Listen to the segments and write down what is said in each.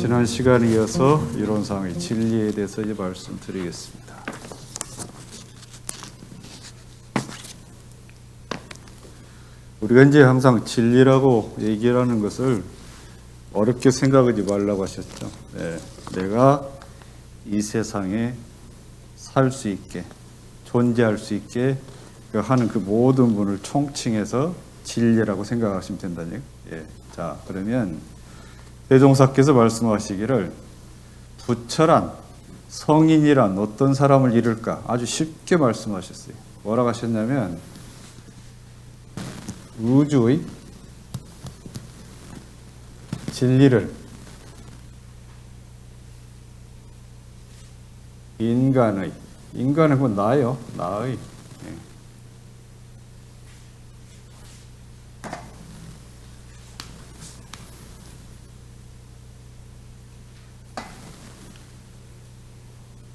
지난 시간에 이어서 이론상의 진리에 대해서 이제 말씀드리겠습니다. 우리가 이제 항상 진리라고 얘기하는 것을 어렵게 생각하지 말라고 하셨죠. 네, 내가 이 세상에 살 수 있게, 존재할 수 있게 하는 그 모든 분을 총칭해서 진리라고 생각하시면 된다는 얘기예요. 예. 자, 그러면 대종사께서 말씀하시기를 부처란, 성인이란 어떤 사람을 이룰까? 아주 쉽게 말씀하셨어요. 뭐라고 하셨냐면 우주의 진리를 인간은 뭐 나요, 나의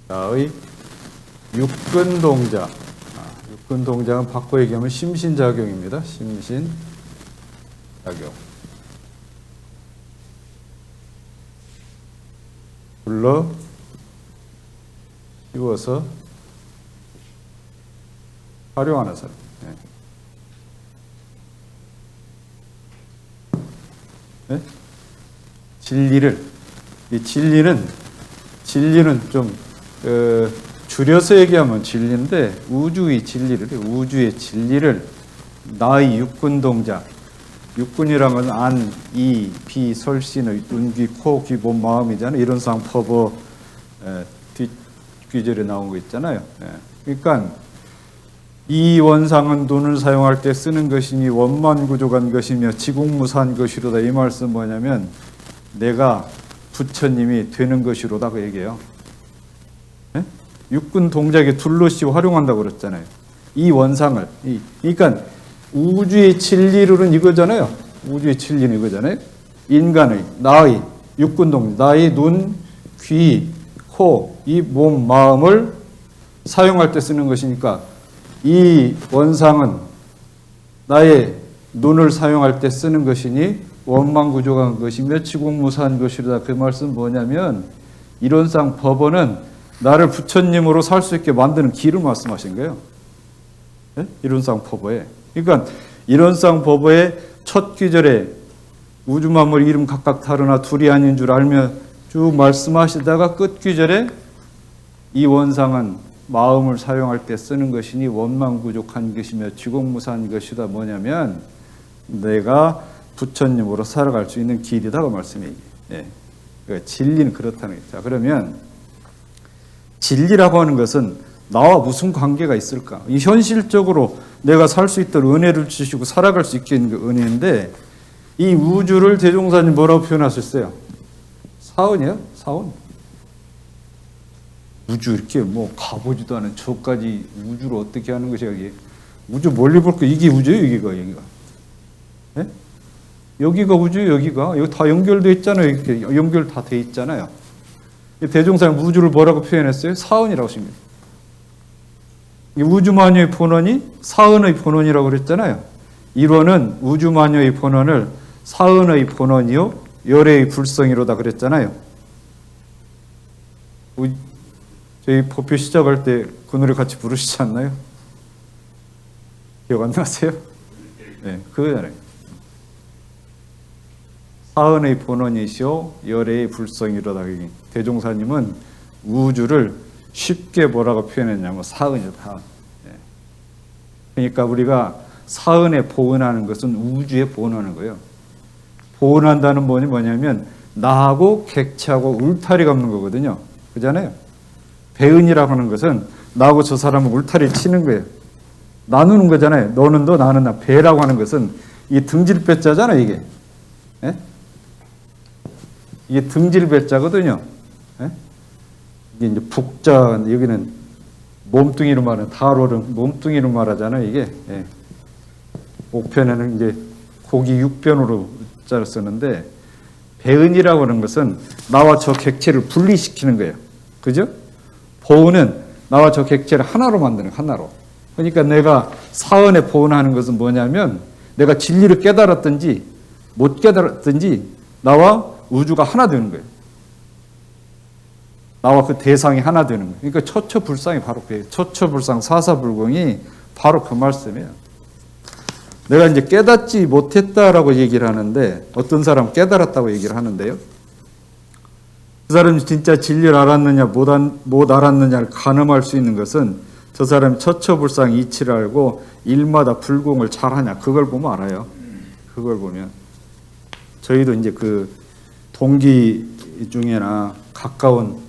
나의 육근동작. 육근동작은 바꿔 얘기하면 심신작용입니다. 심신작용. 불러 씌워서 활용하는 사람. 네? 진리를, 이 진리는 좀 줄여서 얘기하면 진리인데 우주의 진리를 나의 육근동작, 육근이라는 건 안, 이, 비, 설신의 눈, 귀, 코, 귀, 몸, 마음이잖아요. 이런 상법어 뒷귀절에 나온 거 있잖아요. 그러니까 이 원상은 눈을 사용할 때 쓰는 것이니 원만구족한 것이며 지공무사한 것이로다. 이 말씀 뭐냐면 내가 부처님이 되는 것이로다 그 얘기예요. 육근 동작에 둘러씌워 활용한다고 그랬잖아요. 이 원상을. 그러니까 우주의 진리로는 이거잖아요. 우주의 진리는 이거잖아요. 인간의, 나의 육근 동작, 나의 눈, 귀, 코, 이 몸, 마음을 사용할 때 쓰는 것이니까 이 원상은 나의 눈을 사용할 때 쓰는 것이니 원만구족한 것이며 지공무사한 것이로다. 그 말씀 뭐냐면 이론상 법원은 나를 부처님으로 살 수 있게 만드는 길을 말씀하신 거예요. 네? 이론상 법어에. 그러니까 이론상 법어의 첫 귀절에 우주 만물 이름 각각 다르나 둘이 아닌 줄 알며 쭉 말씀하시다가 끝 귀절에 이 원상은 마음을 사용할 때 쓰는 것이니 원만구족한 것이며 지공무사한 것이다. 뭐냐면 내가 부처님으로 살아갈 수 있는 길이다. 그 말씀이에요. 예. 그러니까 진리는 그렇다는 거죠. 자, 그러면 진리라고 하는 것은 나와 무슨 관계가 있을까? 이 현실적으로 내가 살 수 있도록 은혜를 주시고 살아갈 수 있게 있는 그 은혜인데 이 우주를 대종사님 뭐라고 표현하셨어요? 사은이에요? 사은. 우주 이렇게 뭐 가보지도 않은 저까지 우주를 어떻게 하는 것이야 이게. 우주 멀리 볼 거 이게 우주예요? 여기가. 네? 여기가 우주예요? 여기가. 여기 다 연결되어 있잖아요. 이렇게 연결 다 돼 있잖아요. 대종사님 우주를 뭐라고 표현했어요? 사은이라고 하십니다. 우주마녀의 본원이 사은의 본원이라고 그랬잖아요. 일원은 우주마녀의 본원을 사은의 본원이요 열애의 불성이로다 그랬잖아요. 저희 법표 시작할 때 그 노래 같이 부르시지 않나요? 기억 안 나세요? 네, 그거잖아요. 사은의 본원이시오 열애의 불성이로다. 대종사님은 우주를 쉽게 뭐라고 표현했냐면 사은이다. 사은. 그러니까 우리가 사은에 보은하는 것은 우주에 보은하는 거예요. 보은한다는 번이 뭐냐면 나하고 객체하고 울타리가 없는 거거든요. 그잖아요. 배은이라고 하는 것은 나하고 저 사람은 울타리 치는 거예요. 나누는 거잖아요. 너는 너 나는 나. 배라고 하는 것은 이 등질 배자잖아요. 이게. 예? 이게 등질 배자거든요. 예? 이게 이제 북자, 여기는 몸뚱이로 말하는 달월은 몸뚱이로 말하잖아요. 이게. 예. 옥편에는 이제 고기 육변으로 자를 쓰는데 배은이라고 하는 것은 나와 저 객체를 분리시키는 거예요. 그죠? 보은은 나와 저 객체를 하나로 만드는 거예요. 하나로. 그러니까 내가 사은에 보은하는 것은 뭐냐면 내가 진리를 깨달았든지 못 깨달았든지 나와 우주가 하나 되는 거예요. 나와 그 대상이 하나 되는 거예요. 그러니까 처처불상이 바로 그예요. 처처불상 사사불공이 바로 그 말씀이에요. 내가 이제 깨닫지 못했다라고 얘기를 하는데 어떤 사람 깨달았다고 얘기를 하는데요. 그 사람이 진짜 진리를 알았느냐 못 알았느냐를 가늠할 수 있는 것은 저 사람이 처처불상 이치를 알고 일마다 불공을 잘하냐 그걸 보면 알아요. 그걸 보면 저희도 이제 그 동기 중에나 가까운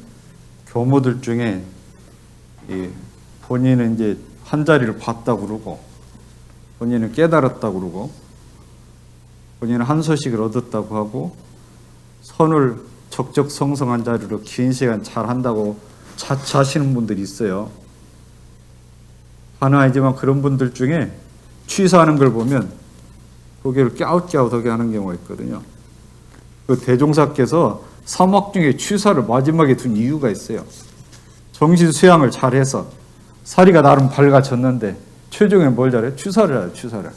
교모들 중에 본인은 이제 한 자리를 봤다고 그러고 본인은 깨달았다고 그러고 본인은 한 소식을 얻었다고 하고 선을 적적성성한 자리로 긴 시간 잘 한다고 자처하시는 분들이 있어요. 하나이지만 그런 분들 중에 취사하는 걸 보면 고개를 갸웃갸웃하게 하는 경우가 있거든요. 그 대종사께서 사막 중에 취사를 마지막에 둔 이유가 있어요. 정신 수양을 잘해서 사리가 나름 밝아졌는데 최종에 뭘 잘해? 취사를 해요. 취사를.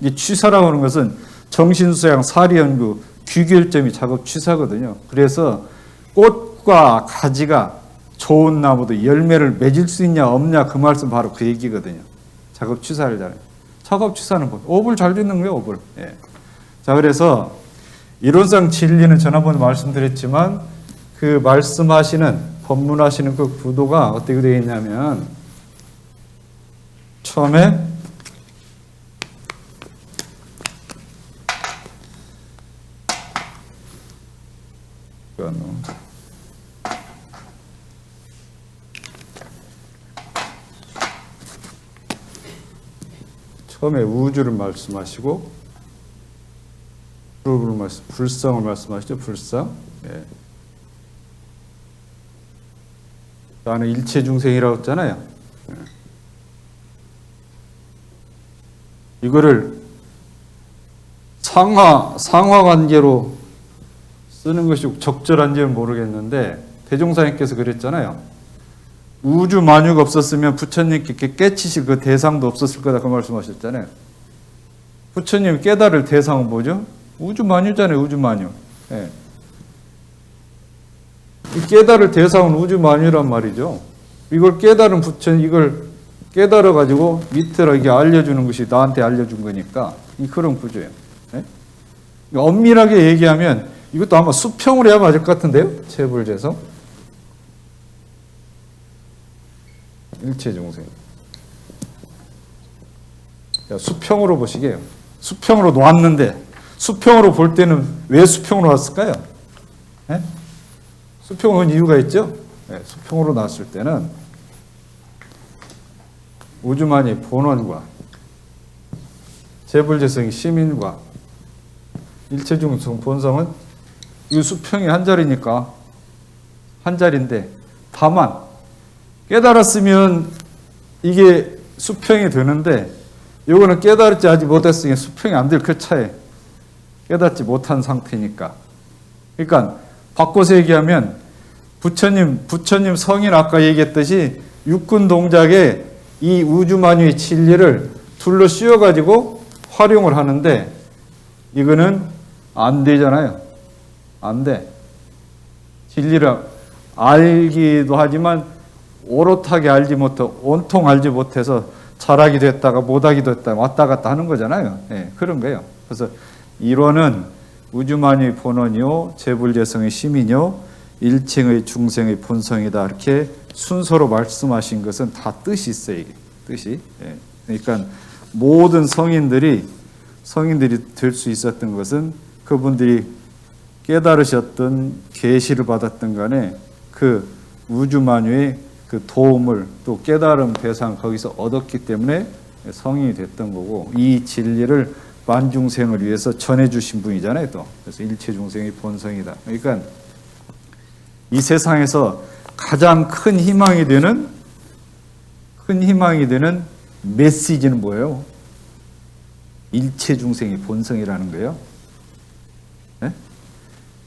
이 취사라고 하는 것은 정신 수양, 사리 연구, 귀결점이 작업 취사거든요. 그래서 꽃과 가지가 좋은 나무도 열매를 맺을 수 있냐 없냐 그 말씀 바로 그 얘기거든요. 작업 취사를 잘해. 작업 취사는 뭐 업을 잘 짓는 거예요. 업을. 예. 자, 그래서 이론상 진리는 전화번호 말씀드렸지만 그 말씀하시는 법문하시는 그 구도가 어떻게 되어 있냐면 처음에 처음에 우주를 말씀하시고 불성을 말씀하시죠. 불성. 예. 나는 일체 중생이라고 했잖아요. 예. 이거를 상하 관계로 쓰는 것이 적절한지는 모르겠는데 대종사님께서 그랬잖아요. 우주 만유가 없었으면 부처님께 깨치실 그 대상도 없었을 거다 그 말씀하셨잖아요. 부처님 깨달을 대상은 뭐죠? 우주 만유잖아요. 우주 만유. 예. 이 깨달을 대상은 우주 만유란 말이죠. 이걸 깨달은 부처님 이걸 깨달아 가지고 밑으로 이게 알려주는 것이 나한테 알려준 거니까 이 그런 구조예요. 예? 엄밀하게 얘기하면 이것도 아마 수평으로 해야 맞을 것 같은데요. 체불재성 일체중생. 수평으로 보시게요. 수평으로 놓았는데 수평으로 볼 때는 왜 수평으로 놨을까요? 네? 수평은 이유가 있죠. 네, 수평으로 놨을 때는 우주만이 본원과 재불재성이 시민과 일체중생 본성은 이 수평이 한 자리니까 한 자리인데 다만 깨달았으면 이게 수평이 되는데 이거는 깨달지 아직 못했으니 수평이 안 될 그 차에 깨닫지 못한 상태니까. 그러니까 바꿔서 얘기하면 부처님 성인 아까 얘기했듯이 육군 동작에 이 우주만유의 진리를 둘러 씌워가지고 활용을 하는데 이거는 안 되잖아요. 안 돼. 진리를 알기도 하지만 오롯하게 알지 못하고 온통 알지 못해서 잘하기도 했다가 못하기도 했다가 왔다 갔다 하는 거잖아요. 네, 그런 거예요. 그래서 이론은 우주만유의 본원이요 재불재성의 심이요 일칭의 중생의 본성이다 이렇게 순서로 말씀하신 것은 다 뜻이 있어요. 이게 뜻이. 네. 그러니까 모든 성인들이 될 수 있었던 것은 그분들이 깨달으셨던 계시를 받았던 간에 그 우주만유의 그 도움을 또 깨달음 대상 거기서 얻었기 때문에 성인이 됐던 거고 이 진리를 만중생을 위해서 전해주신 분이잖아요. 또 그래서 일체중생의 본성이다. 그러니까 이 세상에서 가장 큰 희망이 되는 메시지는 뭐예요? 일체중생의 본성이라는 거예요. 네?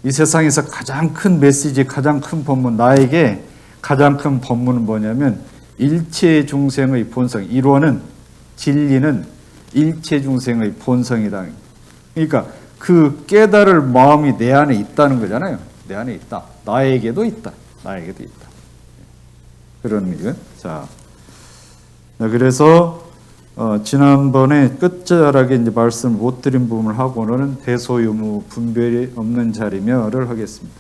이 세상에서 가장 큰 메시지, 가장 큰 법문, 나에게 가장 큰 법문은 뭐냐면 일체중생의 본성, 이론은 진리는 일체중생의 본성이다. 그러니까 그 깨달을 마음이 내 안에 있다는 거잖아요. 내 안에 있다. 나에게도 있다. 나에게 돼 있다. 그런 의미가. 자, 그래서 지난번에 끝자락에 이제 말씀 못 드린 부분을 하고는 대소유무 분별이 없는 자리며를 하겠습니다.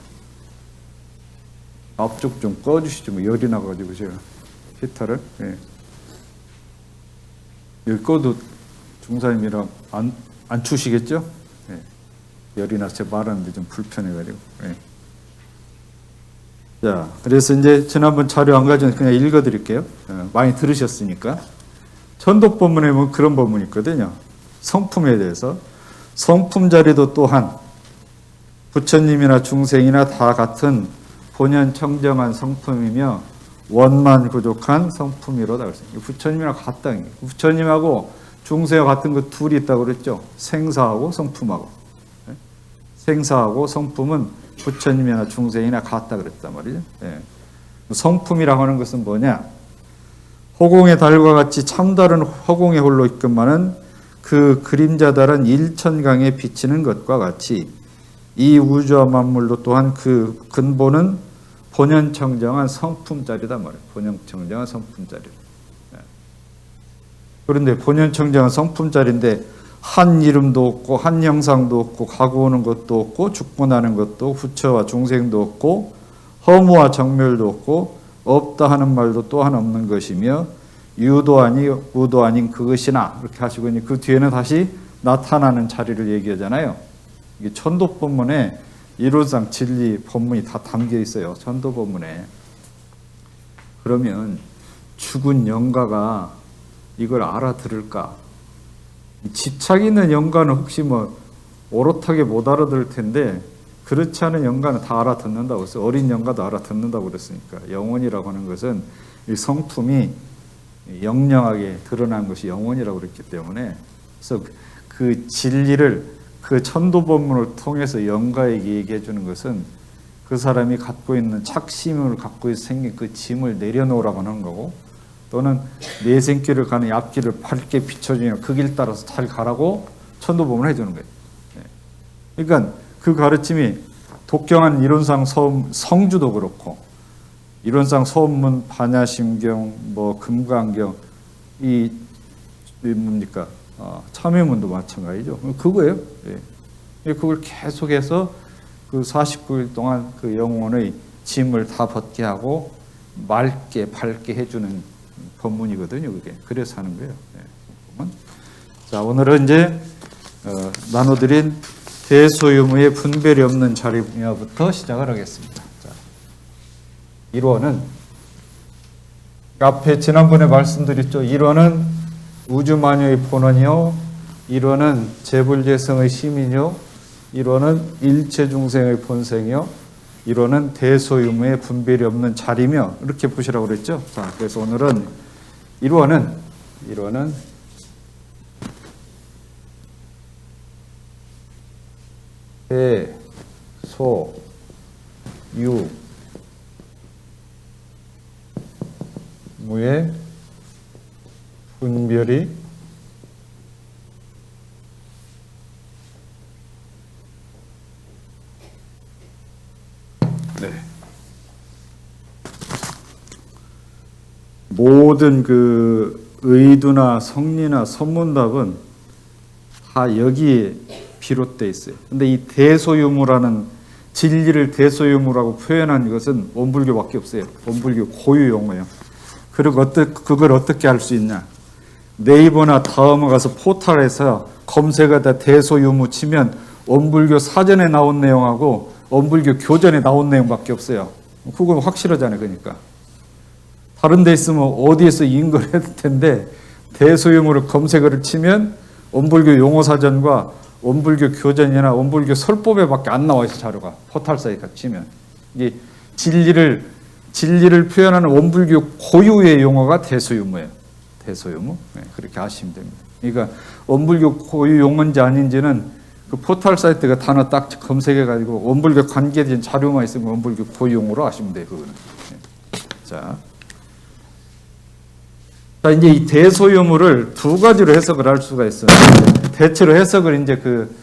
앞쪽 좀 꺼주시죠. 뭐 열이 나가지고 제가 히터를. 예. 여기 꺼도 중사님이랑 안 추시겠죠? 예. 열이 나서 제가 말하는데 좀 불편해가지고. 예. 자, 그래서 이제 지난번 자료 안 가져서 그냥 읽어드릴게요. 많이 들으셨으니까. 천도법문에 뭐 그런 법문이 있거든요. 성품에 대해서. 성품 자리도 또한 부처님이나 중생이나 다 같은 본연 청정한 성품이며 원만 부족한 성품이로다 그랬어요. 부처님이랑 같다. 부처님하고 중생과 같은 거 둘이 있다고 그랬죠. 생사하고 성품하고. 생사하고 성품은 부처님이나 중생이나 같다 그랬단 말이죠. 성품이라고 하는 것은 뭐냐? 허공의 달과 같이 참다른 허공에 홀로 있건만은 그 그림자다른 일천강에 비치는 것과 같이 이 우주와 만물도 또한 그 근본은 본연 청정한 성품자리다 말이에요. 본연 청정한 성품자리. 그런데 본연 청정한 성품자리인데 한 이름도 없고 한 형상도 없고 가고 오는 것도 없고 죽고 나는 것도 부처와 중생도 없고 허무와 정멸도 없고 없다 하는 말도 또한 없는 것이며 유도 아니 우도 아닌 그것이나 이렇게 하시고 그 뒤에는 다시 나타나는 자리를 얘기하잖아요. 이게 천도법문에 이론상 진리 법문이 다 담겨 있어요. 천도법문에. 그러면 죽은 영가가 이걸 알아들을까? 집착 있는 영가는 혹시 뭐 오롯하게 못 알아들을 텐데 그렇지 않은 영가는 다 알아듣는다고 했어요. 어린 영가도 알아듣는다고 그랬으니까. 영혼이라고 하는 것은 이 성품이 영영하게 드러난 것이 영혼이라고 그랬기 때문에 그래서 그 진리를 그 천도법문을 통해서 영가에게 얘기해 주는 것은 그 사람이 갖고 있는 착심을 갖고 생긴 그 짐을 내려놓으라고 하는 거고 또는 내생길을 가는 이 앞길을 밝게 비춰주면 그 길 따라서 잘 가라고 천도법문을 해주는 거예요. 그러니까 그 가르침이 독경한 이론상 성주도 그렇고 이론상 소원문, 반야심경, 뭐 금강경 이 뭡니까? 참여문도 마찬가지죠. 그거예요. 예. 그걸 계속해서 그 49일 동안 그 영혼의 짐을 다 벗게 하고 맑게 밝게 해주는 법문이거든요. 그게 그래서 하는 거예요. 예. 자, 오늘은 이제 나눠드린 대소유무의 분별이 없는 자리부터 시작을 하겠습니다. 자, 1원은 앞에 지난번에 말씀드렸죠. 1원은 우주만유의 본원이요, 1원은 재불재성의 심이요, 1원은 일체중생의 본생이요, 1원은 대소유무의 분별이 없는 자리며 이렇게 보시라고 그랬죠. 자, 그래서 오늘은 1원은 대, 소, 유, 무의 분별이 모든 그 의두나 성리나 선문답은 다 여기에 비롯되어 있어요. 근데 이 대소유무라는 진리를 대소유무라고 표현한 것은 원불교밖에 없어요. 원불교 고유 용어예요. 그리고 그걸 어떻게 할 수 있냐? 네이버나 다음에 가서 포털에서 검색하다 대소유무 치면 원불교 사전에 나온 내용하고 원불교 교전에 나온 내용밖에 없어요. 그건 확실하잖아요. 그러니까 다른 데 있으면 어디에서 인걸 했을 텐데 대소유무를 검색어를 치면 원불교 용어사전과 원불교 교전이나 원불교 설법에밖에 안 나와 있어. 자료가 포털사에 치면 이게 진리를 표현하는 원불교 고유의 용어가 대소유무예요. 대소유무. 네, 그렇게 아시면 됩니다. 그러니까 원불교 고유 용어인지 아닌지는 그 포털 사이트가 단어 딱 검색해가지고 원불교 관계된 자료만 있으면 원불교 고유 용어로 아시면 돼요. 그거는. 네. 자, 이제 이 대소유무를 두 가지로 해석을 할 수가 있어요. 대체로 해석을 이제 그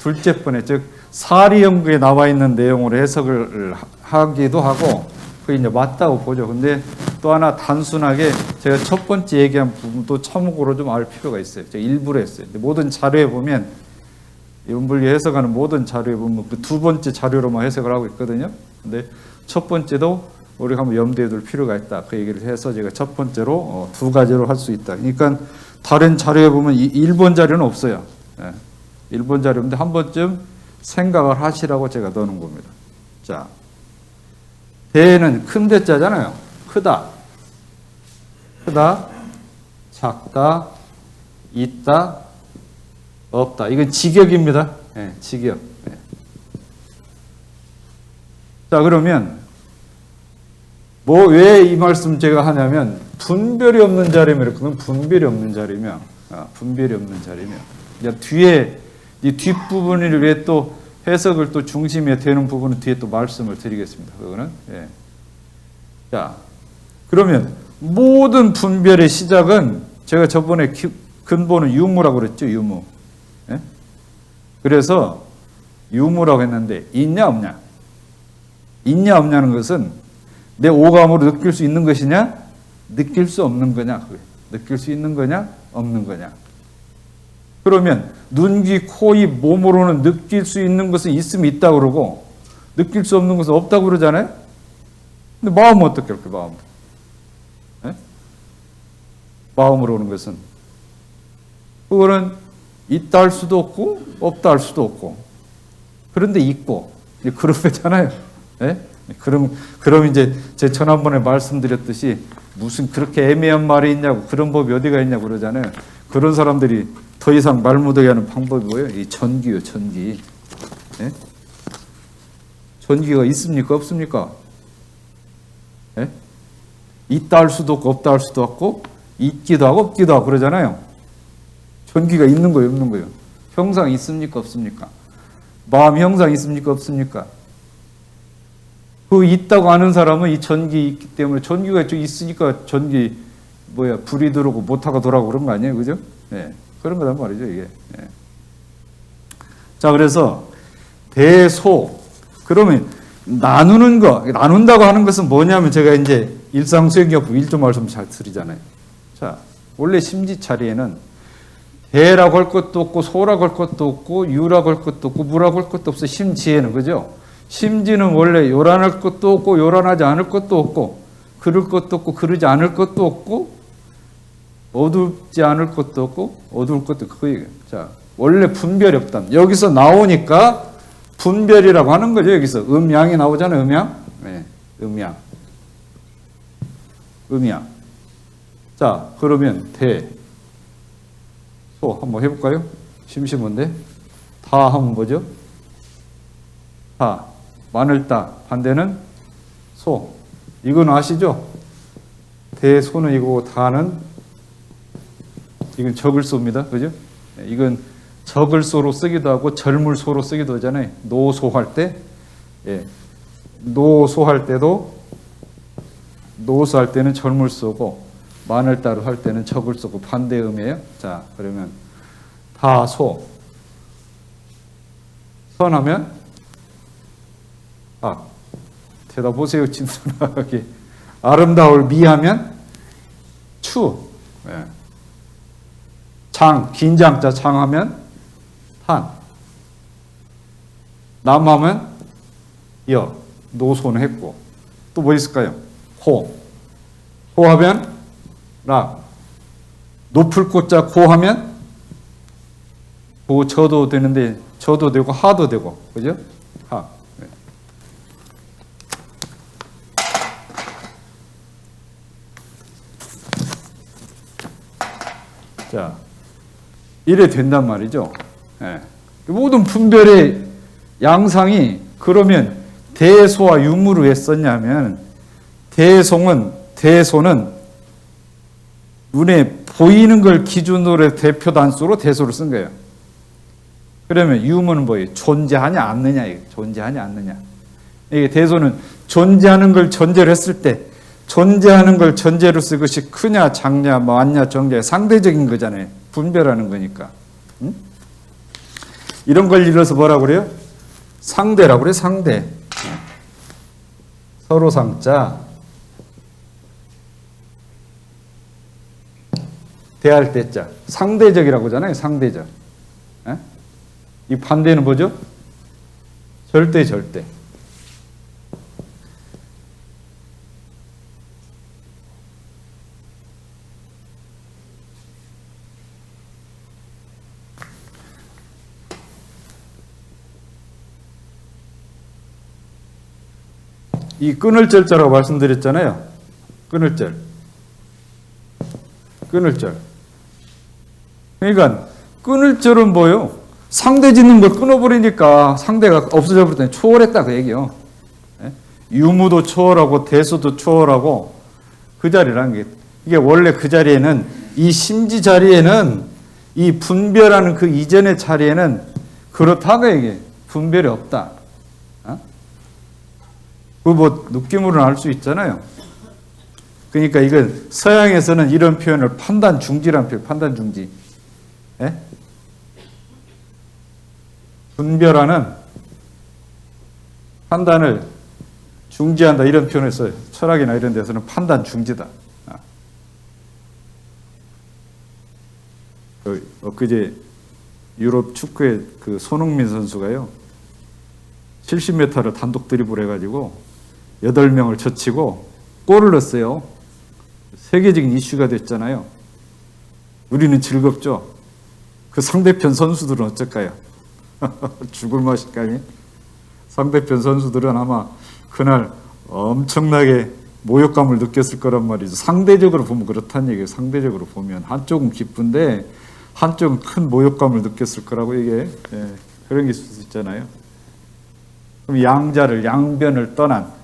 둘째 번에 즉 사리연구에 나와 있는 내용으로 해석을 하기도 하고 그게 이제 맞다고 보죠. 근데 또 하나 단순하게 제가 첫 번째 얘기한 부분도 참고로 좀 알 필요가 있어요. 제가 일부러 했어요. 모든 자료에 보면 원불교 해석하는 모든 자료에 보면 그 두 번째 자료로만 해석을 하고 있거든요. 근데 첫 번째도 우리가 한번 염두에 둘 필요가 있다. 그 얘기를 해서 제가 첫 번째로 두 가지로 할 수 있다. 그러니까 다른 자료에 보면 1번 자료는 없어요. 1번 자료인데 한 번쯤 생각을 하시라고 제가 넣는 겁니다. 자, 대는 큰 대자잖아요. 크다, 작다, 있다, 없다. 이건 직역입니다. 직역. 자, 그러면 왜 이 말씀 제가 하냐면 분별이 없는 자리면 그건 분별이 없는 자리며 분별이 없는 자리며 뒤에 이 뒷부분을 왜 또 해석을 또 중심에 되는 부분은 뒤에 또 말씀을 드리겠습니다. 그거는 자, 그러면 모든 분별의 시작은 제가 저번에 근본은 유무라고 그랬죠. 유무. 그래서 유무라고 했는데 있냐 없냐? 있냐 없냐는 것은 내 오감으로 느낄 수 있는 것이냐, 느낄 수 없는 거냐, 느낄 수 있는 거냐, 없는 거냐. 그러면 눈, 귀, 코, 입, 몸으로는 느낄 수 있는 것은 있으면 있다고 그러고 느낄 수 없는 것은 없다고 그러잖아요. 근데 마음은 어떻게 할까요? 마음으로. 마음으로 오는 것은 그거는 있다 할 수도 없고 없다 할 수도 없고 그런데 있고 그런 거잖아요. 그럼 이제 제 지난번에 말씀드렸듯이 무슨 그렇게 애매한 말이 있냐고 그런 법이 어디가 있냐고 그러잖아요. 그런 사람들이 더 이상 말 못하게 하는 방법이 뭐예요? 이 전기요, 전기. 전기가 있습니까? 없습니까? 있다 할 수도 없고 없다 할 수도 없고 있기도 하고 없기도 하고 그러잖아요. 전기가 있는 거예요, 없는 거예요? 형상이 있습니까? 없습니까? 마음 형상이 있습니까? 없습니까? 그 있다고 아는 사람은 이 전기 있기 때문에 전기가 있으니까 전기 불이 들어오고 모터가 돌아가고 그런 거 아니에요, 그죠? 그런 거란 말이죠, 이게. 자, 그래서 대소 그러면 나누는 거 나눈다고 하는 것은 뭐냐면 제가 이제 일상수행기법 1조 말씀 잘 드리잖아요. 자, 원래 심지차리에는 대라고 할 것도 없고 소라고 할 것도 없고 유라고 할 것도 없고 무라고 할 것도 없어. 심지에는 그죠? 심지는 원래 요란할 것도 없고 요란하지 않을 것도 없고 그럴 것도 없고 그러지 않을 것도 없고 어둡지 않을 것도 없고 어두울 것도 없고 그 얘기예요. 자, 원래 분별이 없다. 여기서 나오니까 분별이라고 하는 거죠. 여기서 음양이 나오잖아요. 음양. 음양. 음양. 자, 그러면 대. 소 한번 해볼까요? 심심한데. 다 하면 뭐죠? 다. 마늘따. 반대는 소. 이건 아시죠? 대소는 이거고 다는 이건 적을소입니다. 그죠? 이건 적을소로 쓰기도 하고 절물소로 쓰기도 하잖아요. 노소할 때. 노소할 때도 노소할 때는 절물소고 마늘따로 할 때는 적을소고 반대음이에요. 자, 그러면 다소. 선하면 대답 보세요. 진솔하게. 아름다울 미하면 추. 장, 긴장자 장하면 한. 남하면 여. 노소는 했고. 또 뭐 있을까요? 호. 호하면 락. 높을 꽃자 고하면 고 저도 되는데 저도 되고 하도 되고. 그죠? 하. 자, 이래 된단 말이죠. 모든 분별의 양상이 그러면 대소와 유무를 왜 썼냐면 대소는 눈에 보이는 걸 기준으로 대표 단수로 대소를 쓴 거예요. 그러면 유무는 뭐예요? 존재하냐 않느냐. 존재하냐 않느냐. 이게 대소는 존재하는 걸 전제로 했을 때 존재하는 걸 전제로 쓸 것이 크냐 작냐 많냐 적냐 상대적인 거잖아요. 분별하는 거니까. 이런 걸 이뤄서 뭐라고 그래요? 상대라고 그래, 상대. 서로 상자. 대할 때자. 상대적이라고 하잖아요, 상대적. 에? 이 반대는 뭐죠? 절대, 절대. 이 끊을 절자라고 말씀드렸잖아요. 끊을 절. 끊을 절. 그러니까 끊을 절은 뭐예요? 상대 짓는 걸 끊어버리니까 상대가 없어져 버렸더니 초월했다 그 얘기요. 유무도 초월하고 대수도 초월하고 그 자리라는 게 이게 원래 그 자리에는 이 심지 자리에는 이 분별하는 그 이전의 자리에는 그렇다고 이게 분별이 없다. 그 뭐 느낌으로는 알 수 있잖아요. 그러니까 이건 서양에서는 이런 표현을 판단 중지라는 표현, 판단 중지. 예? 분별하는 판단을 중지한다 이런 표현을 써요. 철학이나 이런 데서는 판단 중지다. 엊그제 유럽 축구의 그 손흥민 선수가요. 70m를 단독 드리블 해가지고 8명을 젖히고 골을 넣었어요. 세계적인 이슈가 됐잖아요. 우리는 즐겁죠. 그 상대편 선수들은 어쩔까요? 죽을 맛일까요? 상대편 선수들은 아마 그날 엄청나게 모욕감을 느꼈을 거란 말이죠. 상대적으로 보면 그렇다는 얘기예요. 상대적으로 보면 한쪽은 기쁜데 한쪽은 큰 모욕감을 느꼈을 거라고 이게 그런 게 있을 수 있잖아요. 그럼 양자를 양변을 떠난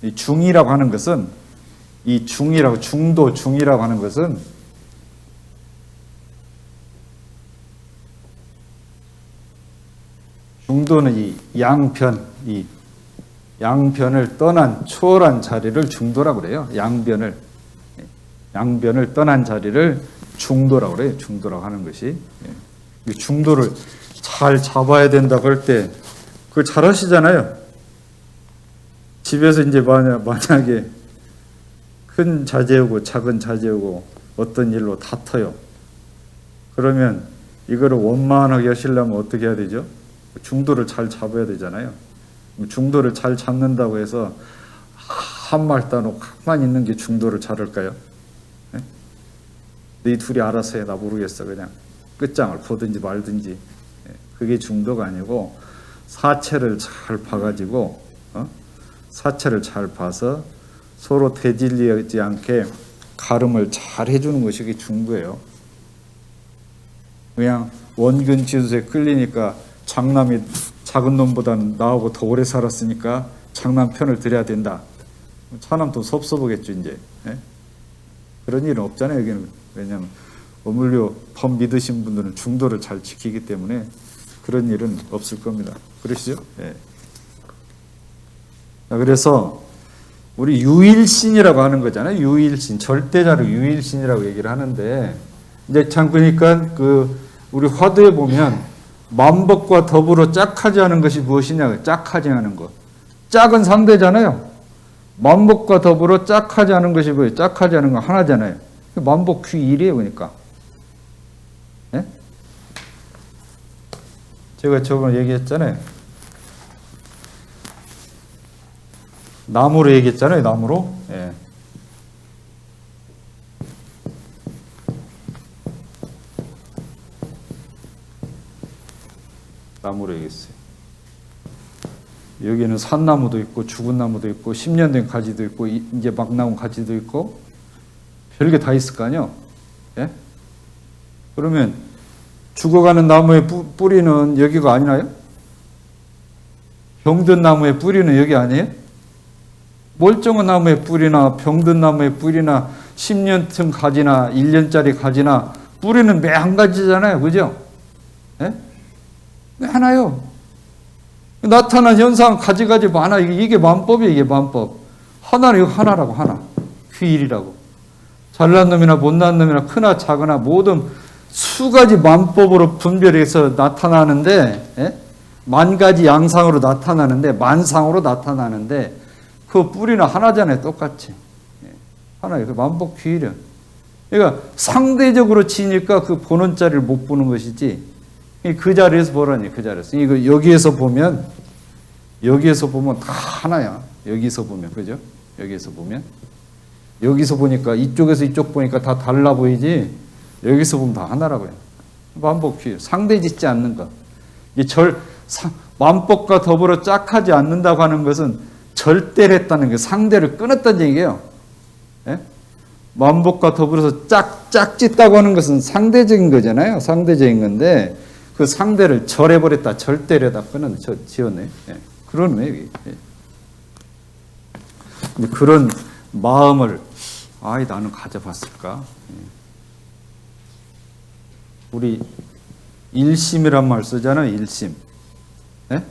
이 중이라고 하는 것은 이 중이라고 중도 중이라고 하는 것은 중도는 이 양변을 떠난 초월한 자리를 중도라고 그래요. 양변을 떠난 자리를 중도라고 그래요. 중도라고 하는 것이 이 중도를 잘 잡아야 된다고 할 때 그걸 잘 하시잖아요. 집에서 이제 만약에 큰 자제하고 작은 자제하고 어떤 일로 다퉈요. 그러면 이거를 원만하게 하시려면 어떻게 해야 되죠? 중도를 잘 잡아야 되잖아요. 중도를 잘 잡는다고 해서 한 말 따놓고 가만히 있는 게 중도를 잘할까요? 네 둘이 알아서 해. 나 모르겠어. 그냥 끝장을 보든지 말든지. 그게 중도가 아니고 사체를 잘 봐가지고 사체를 잘 봐서 서로 대질리지 않게 가름을 잘 해주는 것이 그게 중도예요. 그냥 원근 지수에 끌리니까 장남이 작은 놈보다는 나하고 더 오래 살았으니까 장남 편을 들여야 된다. 차남도 섭섭하겠죠 이제. 그런 일은 없잖아요 여기는. 왜냐하면 어물료 법 믿으신 분들은 중도를 잘 지키기 때문에 그런 일은 없을 겁니다. 그러시죠? 그래서 우리 유일신이라고 하는 거잖아요. 유일신, 절대자를 유일신이라고 얘기를 하는데 이제 참 그러니까 그 우리 화두에 보면 만법과 더불어 짝하지 않은 것이 무엇이냐? 짝하지 않은 것. 짝은 상대잖아요. 만법과 더불어 짝하지 않은 것이 뭐예요? 짝하지 않은 건 하나잖아요. 만법 귀일이에요, 그러니까. 네? 제가 저번에 얘기했잖아요. 나무로 얘기했잖아요, 나무로. 예. 나무로 얘기했어요. 여기는 산나무도 있고 죽은 나무도 있고 10년 된 가지도 있고 이제 막 나온 가지도 있고 별게 다 있을 거 아니에요. 예? 그러면 죽어가는 나무의 뿌리는 여기가 아니나요? 병든 나무의 뿌리는 여기 아니에요? 멀쩡한 나무의 뿌리나 병든 나무의 뿌리나 10년쯤 가지나 1년짜리 가지나 뿌리는 매 한 가지잖아요. 그죠? 예? 매 하나요. 나타난 현상 가지가지 많아. 이게 만법이에요. 이게 만법. 하나는 이거 하나라고 하나. 귀일이라고. 잘난 놈이나 못난 놈이나 크나 작으나 모든 수가지 만법으로 분별해서 나타나는데, 예? 만 가지 양상으로 나타나는데, 만상으로 나타나는데, 그 뿌리는 하나잖아요. 똑같이. 예. 하나예요. 그 만법 귀이려. 그러니까 상대적으로 치니까 그 보는 자리를 못 보는 것이지, 그 자리에서 보라니, 그 자리에서. 이거 여기에서 보면 다 하나야. 여기서 보면, 그죠? 여기서 보면. 여기서 보니까, 이쪽에서 이쪽 보니까 다 달라 보이지, 여기서 보면 다 하나라고요. 만법 귀, 상대 짓지 않는 것. 이 만법과 더불어 짝하지 않는다고 하는 것은 절대를 했다는 게 상대를 끊었다는 얘기예요. 예? 만법과 더불어서 짝짓다고 하는 것은 상대적인 거잖아요. 상대적인 건데 그 상대를 절해버렸다, 절대를 다 지었네. 예. 그런 의미. 예. 그런 마음을 나는 가져봤을까? 예. 우리 일심이란 말 쓰잖아요. 일심. 예?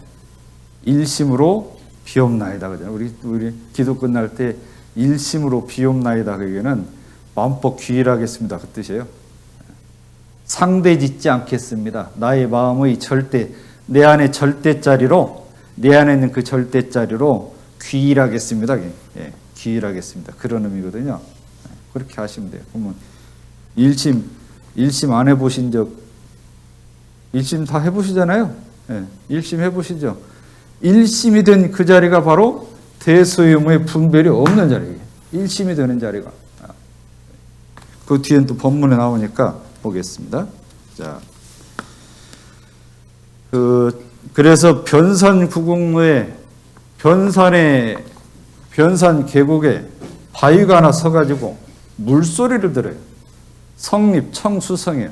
일심으로 비옵나이다 그러잖아요. 우리 기도 끝날 때 일심으로 비옵나이다 그게는 마음법 귀일하겠습니다 그 뜻이에요. 상대 짓지 않겠습니다. 나의 마음의 절대, 내 안에 절대짜리로, 내 안에 있는 그 절대짜리로 귀일하겠습니다. 예, 귀일하겠습니다. 그런 의미거든요. 그렇게 하시면 돼요. 그러면 일심 안 해보신 적, 일심 다 해보시잖아요. 예, 일심 해보시죠. 일심이 된 그 자리가 바로 대소유무의 분별이 없는 자리예요. 일심이 되는 자리가. 그 뒤엔 또 본문에 나오니까 보겠습니다. 자, 그래서 변산 구공로에 변산 계곡에 바위가 하나 서가지고 물소리를 들어요. 성립 청수성이에요.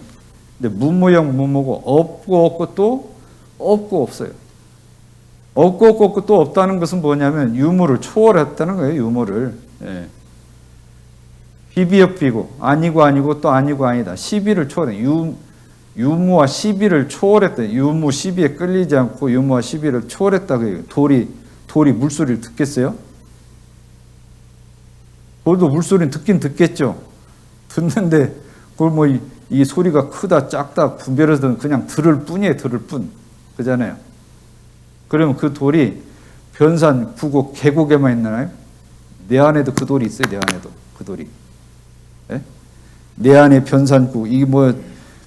근데 무모형 무모고 없고 또 없고 없어요. 없고 또 없다는 것은 뭐냐면 유무를 초월했다는 거예요. 유무를. 예. 비비역비고 아니고 또 아니고 아니다. 시비를 초월해. 유무와 시비를 초월했다. 유무 시비에 끌리지 않고 유무와 시비를 초월했다. 돌이 물소리를 듣겠어요? 돌도 물소리는 듣긴 듣겠죠. 듣는데 그걸 이 소리가 크다 작다 분별해서는 그냥 들을 뿐이에요. 들을 뿐. 그잖아요. 그러면 그 돌이 변산, 구곡, 계곡에만 있나요? 내 안에도 그 돌이 있어요. 내 안에도 그 돌이. 네? 내 안에 변산구, 이게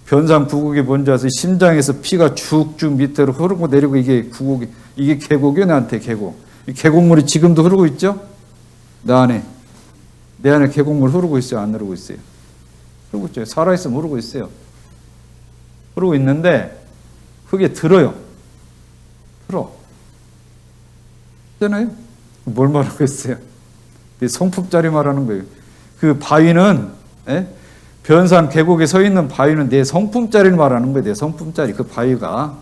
변산구곡이 뭔지 아세요? 심장에서 피가 쭉쭉 밑으로 흐르고 내리고 이게 구곡이, 이게 계곡이요. 나한테 계곡. 이 계곡물이 지금도 흐르고 있죠? 내 안에 계곡물 흐르고 있어요? 안 흐르고 있어요? 흐르고 있죠. 살아있으면 흐르고 있어요. 흐르고 있는데 그게 들어요. 있잖아요. 뭘 말하고 있어요? 성품짜리 말하는 거예요. 그 바위는 변산 계곡에 서 있는 바위는 내 성품짜리를 말하는 거예요. 내 성품짜리 그 바위가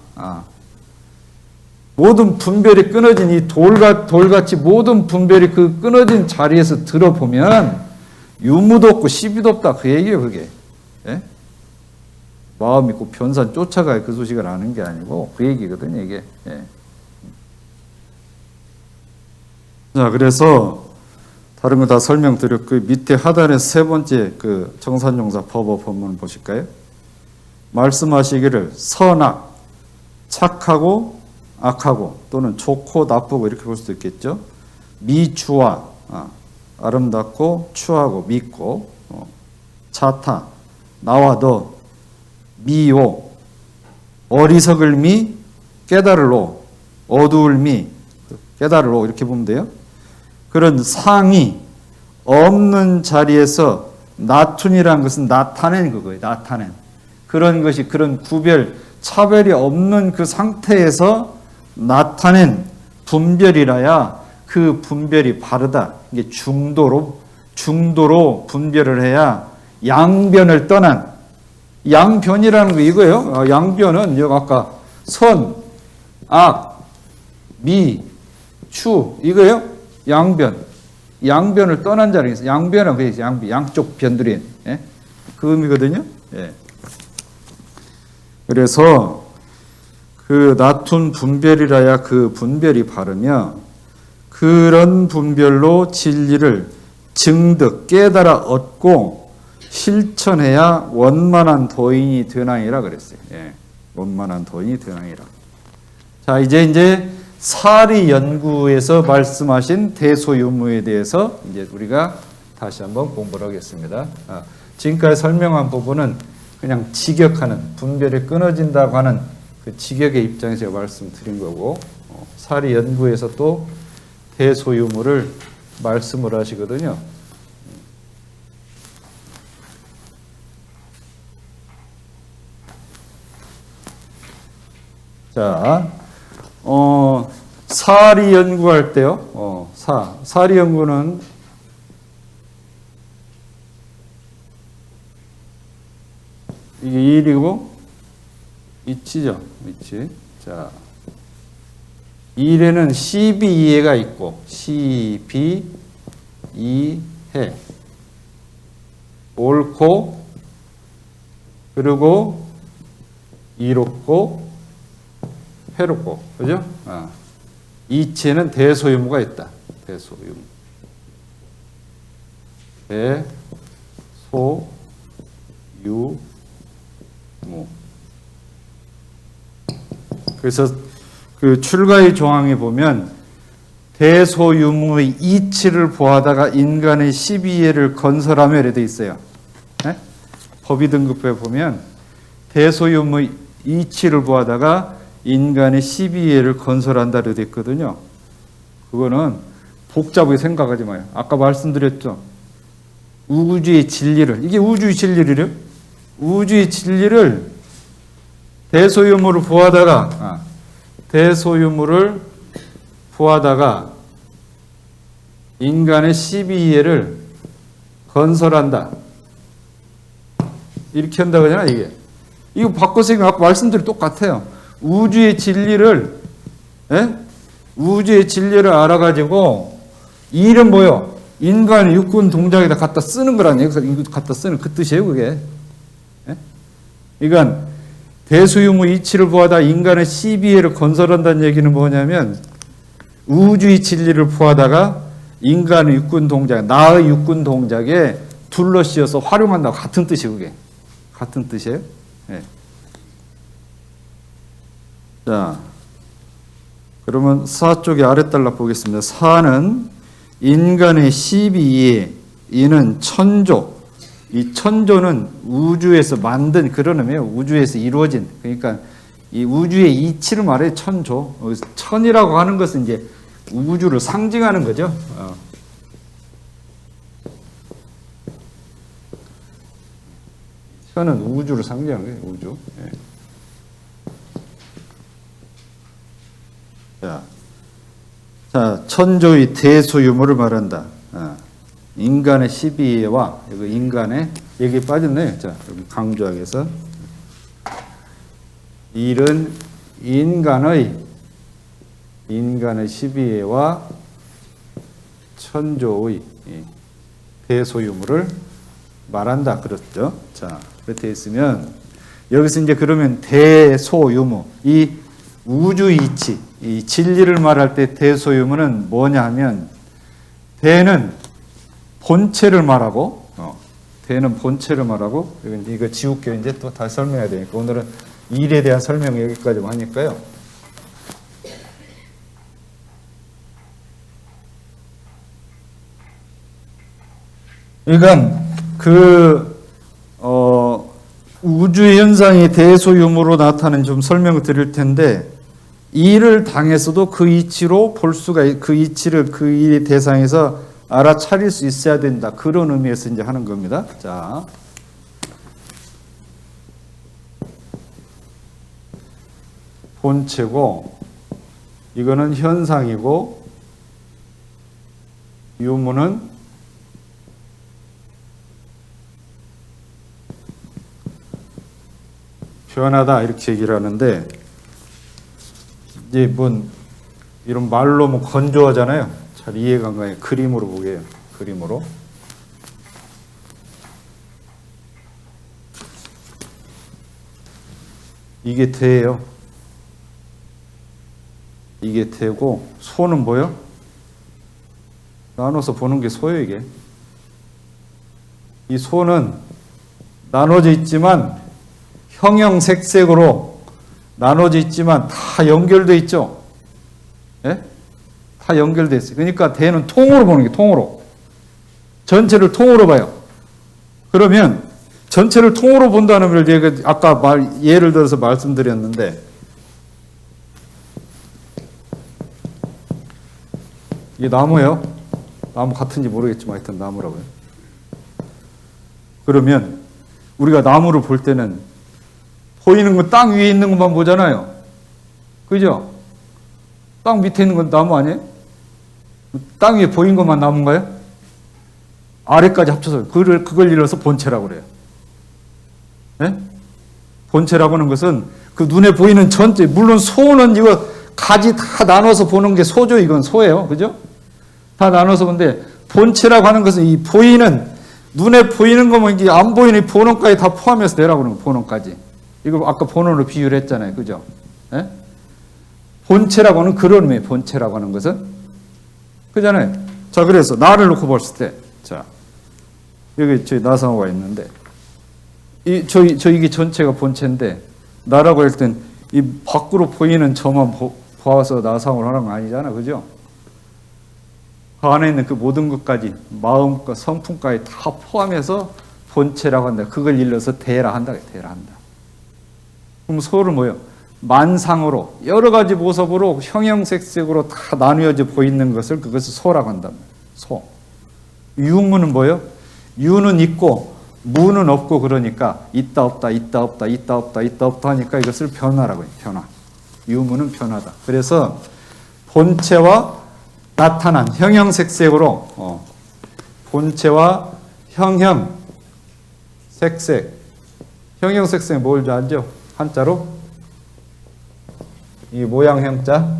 모든 분별이 끊어진 이 돌같이 모든 분별이 그 끊어진 자리에서 들어보면 유무도 없고 시비도 없다 그 얘기예요. 그게 마음 있고 변산 쫓아가야 그 소식을 아는 게 아니고 그 얘기거든요. 이게. 자, 그래서 다른 거 다 설명드렸고 밑에 하단에 세 번째 그 정산용사 법어 본문 보실까요? 말씀하시기를 선악, 착하고 악하고 또는 좋고 나쁘고 이렇게 볼 수도 있겠죠. 미추와 아름답고 추하고 밉고 차타 나와 너 미오 어리석을 미 깨달을 오 어두울 미 깨달을 오 이렇게 보면 돼요. 그런 상이 없는 자리에서 나툰이라는 것은 나타낸 그거예요. 나타낸 그런 것이 그런 구별 차별이 없는 그 상태에서 나타낸 분별이라야 그 분별이 바르다. 이게 중도로 분별을 해야 양변을 떠난 양변이라는 거 이거예요. 양변은 여기 아까 선, 악, 미, 추 이거예요. 양변을 떠난 자리에서 양변은 그게 양쪽 변들인 그 의미거든요. 그래서 그 나툰 분별이라야 그 분별이 바르며 그런 분별로 진리를 증득 깨달아 얻고 실천해야 원만한 도인이 되나이라 그랬어요. 예, 원만한 도인이 되나이라. 자, 이제 사리 연구에서 말씀하신 대소유무에 대해서 이제 우리가 다시 한번 공부를 하겠습니다. 지금까지 설명한 부분은 그냥 직역하는, 분별이 끊어진다고 하는 그 직역의 입장에서 제가 말씀드린 거고, 사리 연구에서 또 대소유무를 말씀을 하시거든요. 자, 사리 연구할 때요. 사리 연구는 이게 1이고 이치죠. 이치. 자, 1에는 12이해가 있고 12이해 옳고 그리고 이롭고 해롭고 그죠? 이치에는 대소유무가 있다. 대소유무. 대소유무. 그래서 그 출가의 조항에 보면 대소유무의 이치를 보하다가 인간의 12예를 건설하며 이렇게 돼 있어요. 네? 법의 등급부에 보면 대소유무의 이치를 보하다가 인간의 12예를 건설한다 이렇게 돼 있거든요. 그거는 복잡하게 생각하지 마요. 아까 말씀드렸죠. 우주의 진리를, 이게 우주의 진리래요. 우주의 진리를 대소유무를 보하다가 인간의 12예를 건설한다. 이렇게 한다고 하잖아, 이게. 이거 바꿔서 아까 말씀드린 똑같아요. 우주의 진리를 알아가지고 일은 뭐요? 인간의 육군 동작에다 갖다 쓰는 거라는 얘기, 갖다 쓰는 그 뜻이에요, 그게. 그러니까 대소유무 이치를 보하다 인간의 12예를 건설한다는 얘기는 뭐냐면 우주의 진리를 보하다가 인간의 육군 동작, 나의 육군 동작에 둘러씌어서 활용한다고 같은 뜻이에요, 그게. 같은 뜻이에요. 네. 자, 그러면 사 쪽에 아래달라 보겠습니다. 사는 인간의 12예, 이는 천조. 이 천조는 우주에서 만든 그런 의미예요. 우주에서 이루어진. 그러니까 이 우주의 이치를 말해 천조. 천이라고 하는 것은 이제 우주를 상징하는 거죠. 천은 우주를 상징하는 거예요. 우주. 예. 자, 천조의 대소유무를 말한다. 인간의 12예와 이거 인간의 여기 빠졌네요. 자, 여기 강조하기 위해서 일은 인간의 12예와 천조의 대소유무를 말한다. 그렇죠? 자, 그렇게 있으면 여기서 이제 그러면 대소유무, 이 우주 이치, 이 진리를 말할 때 대소유무는 뭐냐 하면 대는 본체를 말하고, 대는 본체를 말하고, 이거 지울게요. 이제 또 다시 설명해야 되니까 오늘은 일에 대한 설명 여기까지만 하니까요. 그러니까 우주의 현상이 대소유무로 나타나는 좀 설명을 드릴 텐데, 일을 당해서도 그 이치로 볼 수가, 그 이치를 그 일의 대상에서 알아차릴 수 있어야 된다. 그런 의미에서 이제 하는 겁니다. 자. 본체고, 이거는 현상이고, 유무는 변하다. 이렇게 얘기를 하는데, 이제 이런 말로 건조하잖아요. 잘 이해가 안 가요. 그림으로 보게요. 그림으로. 이게 대예요. 이게 대고 소는 뭐요? 나눠서 보는 게 소예요, 이게. 이 소는 나눠져 있지만 형형색색으로 나눠져 있지만 다 연결돼 있죠. 예? 다 연결돼 있어요. 그러니까 대는 통으로 보는 게 통으로. 전체를 통으로 봐요. 그러면 전체를 통으로 본다는 걸 제가 아까 예를 들어서 말씀드렸는데 이게 나무예요. 나무 같은지 모르겠지만 하여튼 나무라고요. 그러면 우리가 나무를 볼 때는 보이는 건 땅 위에 있는 것만 보잖아요. 그죠? 땅 밑에 있는 건 나무 아니에요? 땅 위에 보인 것만 나무인가요? 아래까지 합쳐서 그걸 이뤄서 본체라고 그래요. 네? 본체라고 하는 것은 그 눈에 보이는 전체, 물론 소는 이거 가지 다 나눠서 보는 게 소죠. 이건 소예요. 그죠? 다 나눠서 보는데 본체라고 하는 것은 이 보이는, 눈에 보이는 거면 이게 안 보이는 본원까지 다 포함해서 내라고 그러는 거예요. 본원까지. 이거 아까 본원으로 비유를 했잖아요. 그죠? 네? 본체라고 하는 그런 의미예요. 본체라고 하는 것은. 그잖아요. 자, 그래서 나를 놓고 봤을 때, 자, 여기 저희 나상호가 있는데, 이게 전체가 본체인데, 나라고 할 땐 이 밖으로 보이는 저만 보아서 나상호를 하는 거 아니잖아. 그죠? 그 안에 있는 그 모든 것까지, 마음과 성품까지 다 포함해서 본체라고 한다. 그걸 일러서 대라 한다. 대라 한다. 그럼 소를 뭐예요? 만상으로 여러 가지 모습으로 형형색색으로 다 나누어져 보이는 것을 그것을 소라고 한다. 소. 유무는 뭐예요? 유는 있고 무는 없고 그러니까 있다 없다 있다 없다 있다 없다 있다 없다 하니까 이것을 변화라고 해요. 변화. 유무는 변화다. 그래서 본체와 나타난 형형색색으로 본체와 형형색색. 형형색색 뭘 알죠? 한자로 이 모양 형자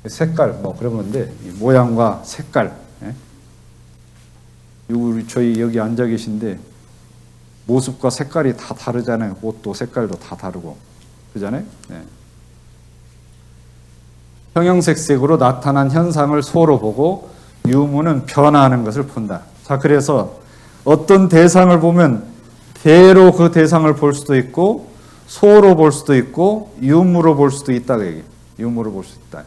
색깔 뭐 그런 건데 모양과 색깔. 예? 우리 저희 여기 앉아 계신데 모습과 색깔이 다 다르잖아요. 옷도 색깔도 다 다르고 그잖아요. 예. 형형색색으로 나타난 현상을 소로 보고 유무는 변화하는 것을 본다. 자, 그래서 어떤 대상을 보면 대로 그 대상을 볼 수도 있고 소로 볼 수도 있고 유무로 볼 수도 있다. 그 얘기. 유무로 볼 수 있다.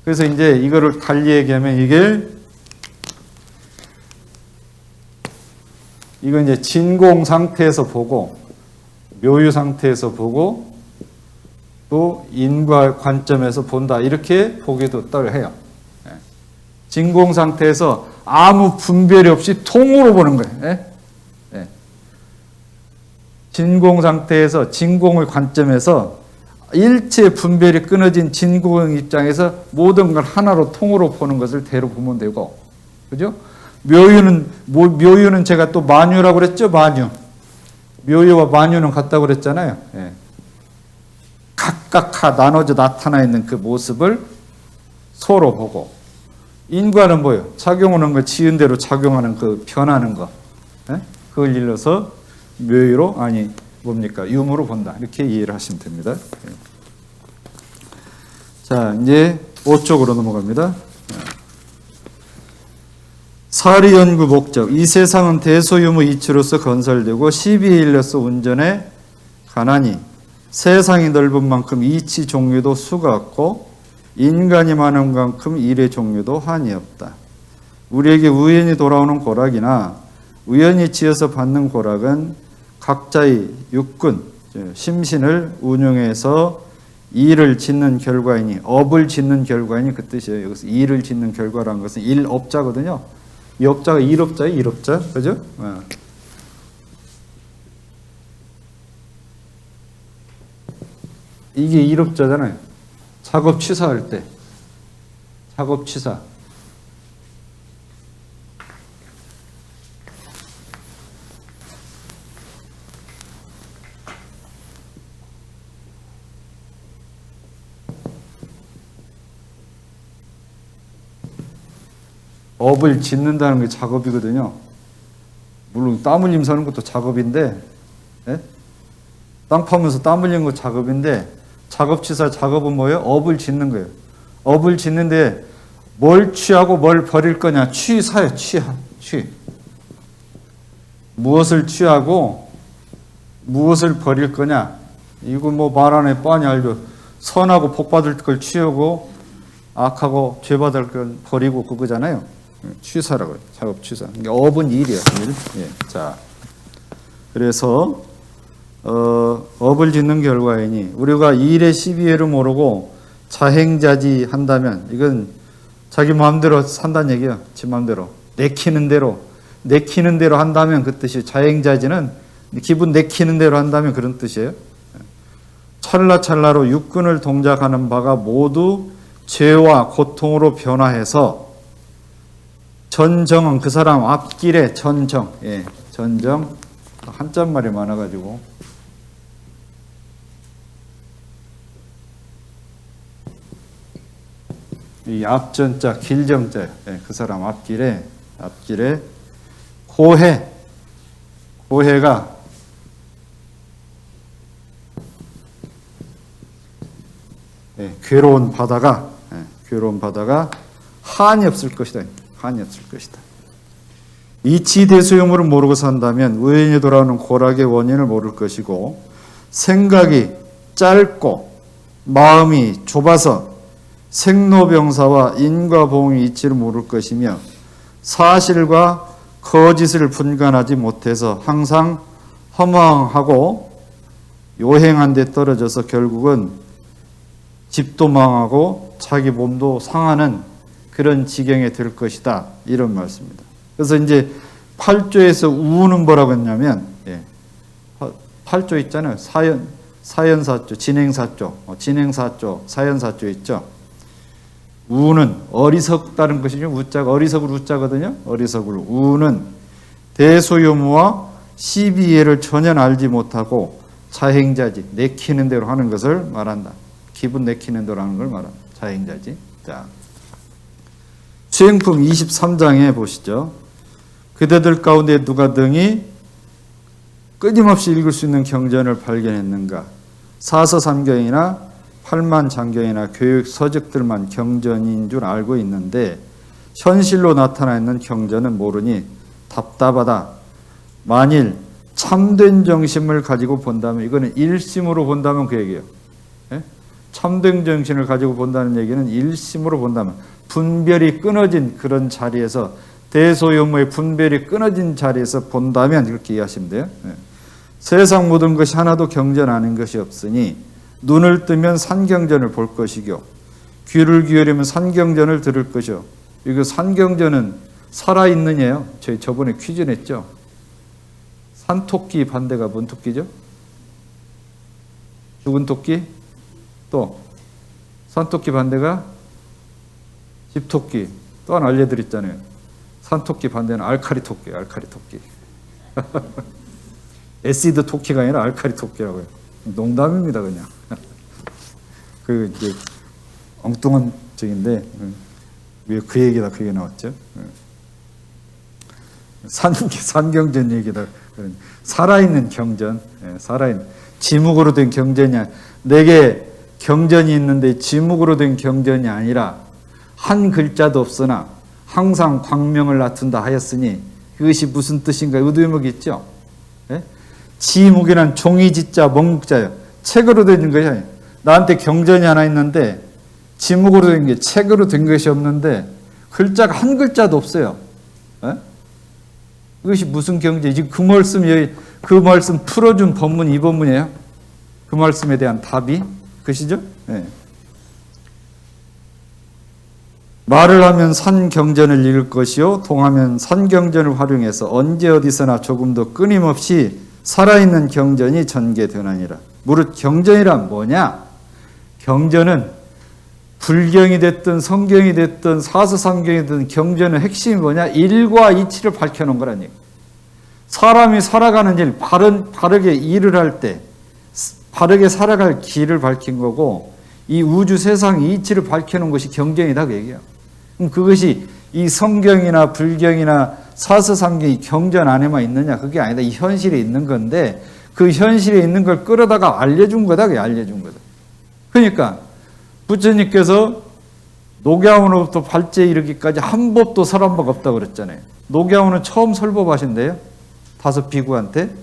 그래서 이제 이거를 달리 얘기하면 이건 이제 진공 상태에서 보고 묘유 상태에서 보고 또 인과 관점에서 본다. 이렇게 보기도 해요. 진공 상태에서 아무 분별이 없이 통으로 보는 거예요. 진공 상태에서 진공의 관점에서 일체 분별이 끊어진 진공 입장에서 모든 걸 하나로 통으로 보는 것을 대로 보면 되고, 그죠? 묘유는 제가 또 만유라고 그랬죠? 만유. 묘유와 만유는 같다고 그랬잖아요. 예. 각각 나눠져 나타나 있는 그 모습을 소로 보고, 인과는 뭐예요? 작용하는 거, 지은 대로 작용하는 그 변하는 거. 예? 그걸 일러서 묘유로, 유무로 본다. 이렇게 이해를 하시면 됩니다. 예. 자, 이제 5쪽으로 넘어갑니다. 사리 연구 목적. 이 세상은 대소유무 이치로서 건설되고 시비에 일러서 운전에 가나니 세상이 넓은 만큼 이치 종류도 수가 없고 인간이 많은 만큼 일의 종류도 한이 없다. 우리에게 우연히 돌아오는 고락이나 우연히 지어서 받는 고락은 각자의 육군, 심신을 운용해서 일을 짓는 결과이니, 업을 짓는 결과이니 그 뜻이에요. 여기서 일을 짓는 결과라는 것은 일업자거든요. 이 업자가 일업자예요, 일업자. 그죠? 이게 일업자잖아요. 작업 취사할 때. 작업 취사. 업을 짓는다는 게 작업이거든요. 물론 땀 흘림 사는 것도 작업인데, 예? 땅 파면서 땀 흘리는 거 작업인데, 작업치사 작업은 뭐예요? 업을 짓는 거예요. 업을 짓는데 뭘 취하고 뭘 버릴 거냐? 취사예요. 취. 무엇을 취하고 무엇을 버릴 거냐. 이거 뭐 말 안에 뻔히 알죠. 선하고 복 받을 걸 취하고 악하고 죄 받을 걸 버리고 그거잖아요. 취사라고요. 작업 취사. 업은 일이에요. 일. 예. 자, 그래서 업을 짓는 결과이니 우리가 일의 시비회를 모르고 자행자지 한다면 이건 자기 마음대로 산다는 얘기야. 지 마음대로 내키는 대로 한다면 그 뜻이 자행자지는 기분 내키는 대로 한다면 그런 뜻이에요. 찰나찰나로 육근을 동작하는 바가 모두 죄와 고통으로 변화해서 전정은 그 사람 앞길에 전정, 예, 전정 한자말이 많아가지고 이 앞전자 길정자, 예, 그 사람 앞길에 고해가 예, 괴로운 바다가 한이 없을 것이다. 이치대소용을 모르고 산다면 우연히 돌아오는 고락의 원인을 모를 것이고 생각이 짧고 마음이 좁아서 생로병사와 인과보응의 이치를 모를 것이며 사실과 거짓을 분간하지 못해서 항상 허망하고 요행한 데 떨어져서 결국은 집도 망하고 자기 몸도 상하는 그런 지경에 들 것이다. 이런 말씀입니다. 그래서 이제 8조에서 우는 뭐라고 했냐면 8조 있잖아요. 사연사조, 진행사조, 사연사조 있죠. 우는 어리석다는 것이죠. 우자가 어리석을 우자거든요. 어리석을 우는 대소요무와 시비예를 전혀 알지 못하고 자행자지 내키는 대로 하는 것을 말한다. 기분 내키는 대로 하는 걸 말한다. 자행자지. 자, 수행품 23장에 보시죠. 그대들 가운데 누가 등이 끊임없이 읽을 수 있는 경전을 발견했는가? 사서삼경이나 팔만장경이나 교육 서적들만 경전인 줄 알고 있는데 현실로 나타나 있는 경전은 모르니 답답하다. 만일 참된 정신을 가지고 본다면 이거는 일심으로 본다면 그 얘기예요. 예? 참된 정신을 가지고 본다는 얘기는 일심으로 본다면 분별이 끊어진 그런 자리에서 대소요무의 분별이 끊어진 자리에서 본다면 이렇게 이해하시면 돼요. 예. 세상 모든 것이 하나도 경전 아닌 것이 없으니 눈을 뜨면 산경전을 볼 것이고 귀를 기울이면 산경전을 들을 것이요. 이거 산경전은 살아있느냐요? 저번에 퀴즈 냈죠. 산토끼 반대가 뭔 토끼죠? 죽은 토끼? 또 산토끼 반대가 집토끼. 또 하나 알려드렸잖아요. 산토끼 반대는 알카리 토끼. 에시드 토끼가 아니라 알카리 토끼라고요. 농담입니다, 그냥. 그 이제 엉뚱한 적인데 왜 그 얘기다 그게 나왔죠? 산경전 얘기다. 살아있는 경전, 살아있는 지묵으로 된 경전이 내게 경전이 있는데 지묵으로 된 경전이 아니라 한 글자도 없으나 항상 광명을 나툰다 하였으니 그것이 무슨 뜻인가? 의도의목이 있죠. 지묵이란 종이지자 먹묵자예요. 책으로 된 것이 나한테 경전이 하나 있는데 지묵으로 된 게 책으로 된 것이 없는데 글자가 한 글자도 없어요. 그것이 무슨 경전이 지금 그 말씀 풀어준 본문 이 본문이에요. 그 말씀에 대한 답이 그것이죠. 네. 말을 하면 산경전을 읽을 것이요 동하면 산경전을 활용해서 언제 어디서나 조금도 끊임없이 살아있는 경전이 전개되나니라. 무릇 경전이란 뭐냐? 경전은 불경이 됐든 성경이 됐든 사서삼경이 됐든 경전의 핵심이 뭐냐? 일과 이치를 밝혀놓은 거란 얘기. 사람이 살아가는 일, 바르게 일을 할 때 바르게 살아갈 길을 밝힌 거고 이 우주 세상 이치를 밝혀놓은 것이 경전이다 그 얘기야. 그럼 그것이 이 성경이나 불경이나 사서삼경이 경전 안에만 있느냐? 그게 아니다. 이 현실에 있는 건데 그 현실에 있는 걸 끌어다가 알려준 거다. 그게 알려준 거다. 그러니까 부처님께서 녹야원으로부터 발제에 이르기까지 한 법도 설한 바가 없다고 그랬잖아요. 녹야원은 처음 설법하신대요. 5 비구한테.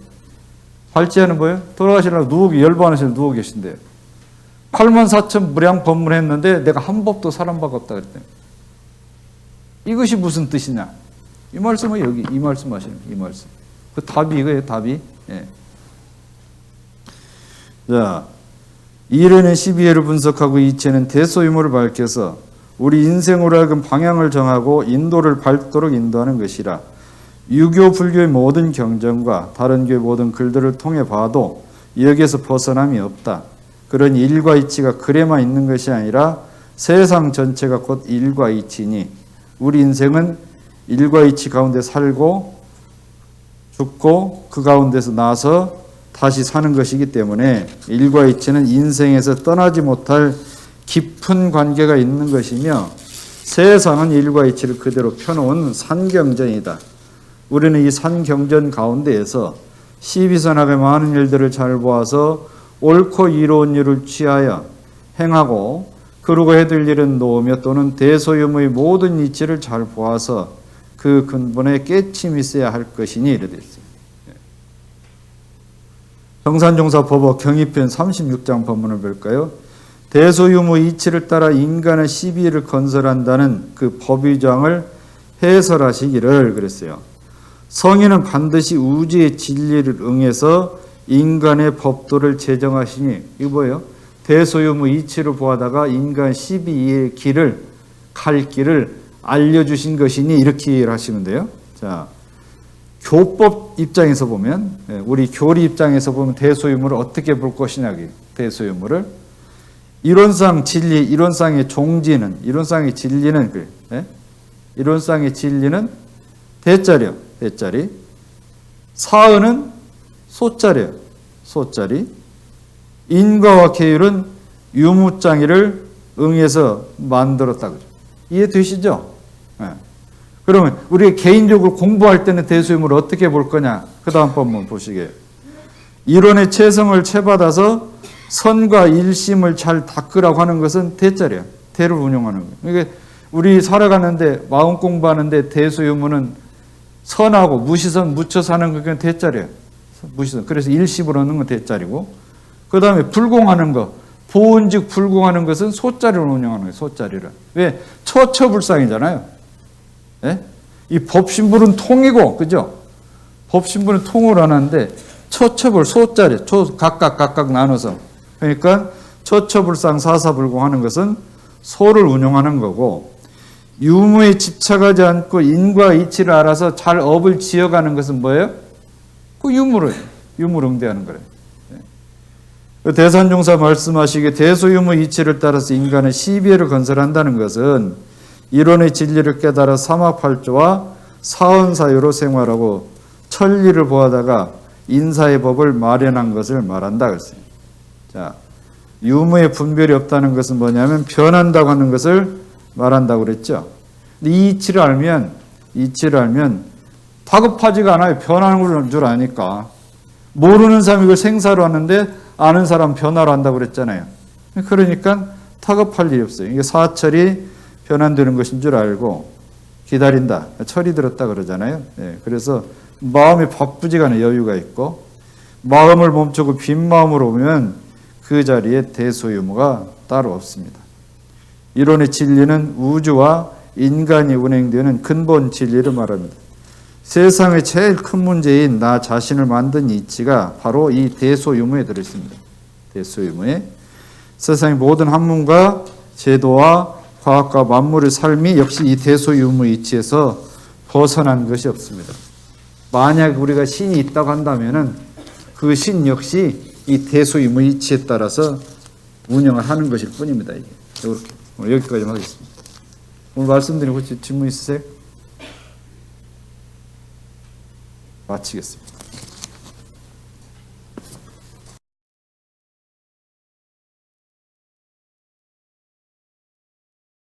발제하는 뭐예요? 돌아가시려고 열반하시려 누워 계신대요. 84,000 무량 법문했는데 내가 한 법도 사람 바가 없다 그랬대요. 이것이 무슨 뜻이냐? 이 말씀은 여기 이 말씀 하시는 이 말씀. 그 답이 이거예요. 답이. 예. 자, 이론의 12회를 분석하고 이체는 대소유무를 밝혀서 우리 인생으로 하여금 방향을 정하고 인도를 밟도록 인도하는 것이라. 유교, 불교의 모든 경전과 다른 교의 모든 글들을 통해 봐도 여기에서 벗어남이 없다. 그런 일과 이치가 글에만 있는 것이 아니라 세상 전체가 곧 일과 이치니 우리 인생은 일과 이치 가운데 살고 죽고 그 가운데서 나서 다시 사는 것이기 때문에 일과 이치는 인생에서 떠나지 못할 깊은 관계가 있는 것이며 세상은 일과 이치를 그대로 펴놓은 산경전이다. 우리는 이 산경전 가운데에서 시비선악의 많은 일들을 잘 보아서 옳고 이로운 일을 취하여 행하고 그러고 해둘 일은 놓으며 또는 대소유무의 모든 이치를 잘 보아서 그 근본에 깨침이 있어야 할 것이니 이래 됐어요. 정산종사 법어 경의편 36장 법문을 볼까요? 대소유무 이치를 따라 인간의 시비를 건설한다는 그 법의장을 해설하시기를 그랬어요. 성인은 반드시 우주의 진리를 응해서 인간의 법도를 제정하시니 이거 뭐예요? 대소유무 이치를 보아다가 인간 12의 길을 갈 길을 알려주신 것이니 이렇게 이해를 하시면 돼요. 자, 교법 입장에서 보면 우리 교리 입장에서 보면 대소유무를 어떻게 볼 것이냐. 대소유무를 이론상 진리, 이론상의 종지는 이론상의 진리는 이론상의 진리는 대자리요. 대자리. 사은은 소자리요. 소자리. 인과와 계율은 유무장이를 응해서 만들었다. 이해되시죠? 네. 그러면 우리가 개인적으로 공부할 때는 대소유무를 어떻게 볼 거냐? 그 다음 법문 보시게요. 이론의 체성을 채받아서 선과 일심을 잘 닦으라고 하는 것은 대자리야. 대를 운용하는 거예요. 그러니까 우리 살아가는데 마음 공부하는데 대소유무는 선하고 무시선 묻혀 사는 건 대자리예요. 무시선. 그래서 일심으로 하는 건 대자리고 그 다음에 불공하는 거 보은즉 불공하는 것은 소자리를 운영하는 거예요. 소자리를. 왜? 처처불상이잖아요. 예? 이 법신부는 통이고 그죠? 법신부는 통을 하는데 처처불 소자리 각각 나눠서 그러니까 처처불상 사사불공하는 것은 소를 운영하는 거고 유무에 집착하지 않고 인과 이치를 알아서 잘 업을 지어가는 것은 뭐예요? 그 유무를 응대하는 거예요. 대산종사 말씀하시기에 대소유무 이치를 따라서 인간은 시비를 건설한다는 것은 이론의 진리를 깨달아 사마팔조와 사언사유로 생활하고 천리를 보아다가 인사의 법을 마련한 것을 말한다 그랬어요. 자, 유무의 분별이 없다는 것은 뭐냐면 변한다고 하는 것을 말한다고 그랬죠. 근데 이 이치를 알면 다급하지가 않아요. 변하는 줄 아니까. 모르는 사람이 이걸 생사로 하는데 아는 사람 변화로 한다고 그랬잖아요. 그러니까 다급할 일이 없어요. 이게 사철이 변환되는 것인 줄 알고 기다린다. 철이 들었다 그러잖아요. 네, 그래서 마음이 바쁘지가 않아요. 여유가 있고 마음을 멈추고 빈 마음으로 오면 그 자리에 대소유무가 따로 없습니다. 이론의 진리는 우주와 인간이 운행되는 근본 진리를 말합니다. 세상의 제일 큰 문제인 나 자신을 만든 이치가 바로 이 대소유무에 들어있습니다. 대소유무에 세상의 모든 학문과 제도와 과학과 만물의 삶이 역시 이 대소유무 이치에서 벗어난 것이 없습니다. 만약 우리가 신이 있다고 한다면은 그 신 역시 이 대소유무 이치에 따라서 운영을 하는 것일 뿐입니다. 이게 이렇게 오늘 여기까지만 하겠습니다. 오늘 말씀드린 혹시 질문 있으세요? 마치겠습니다.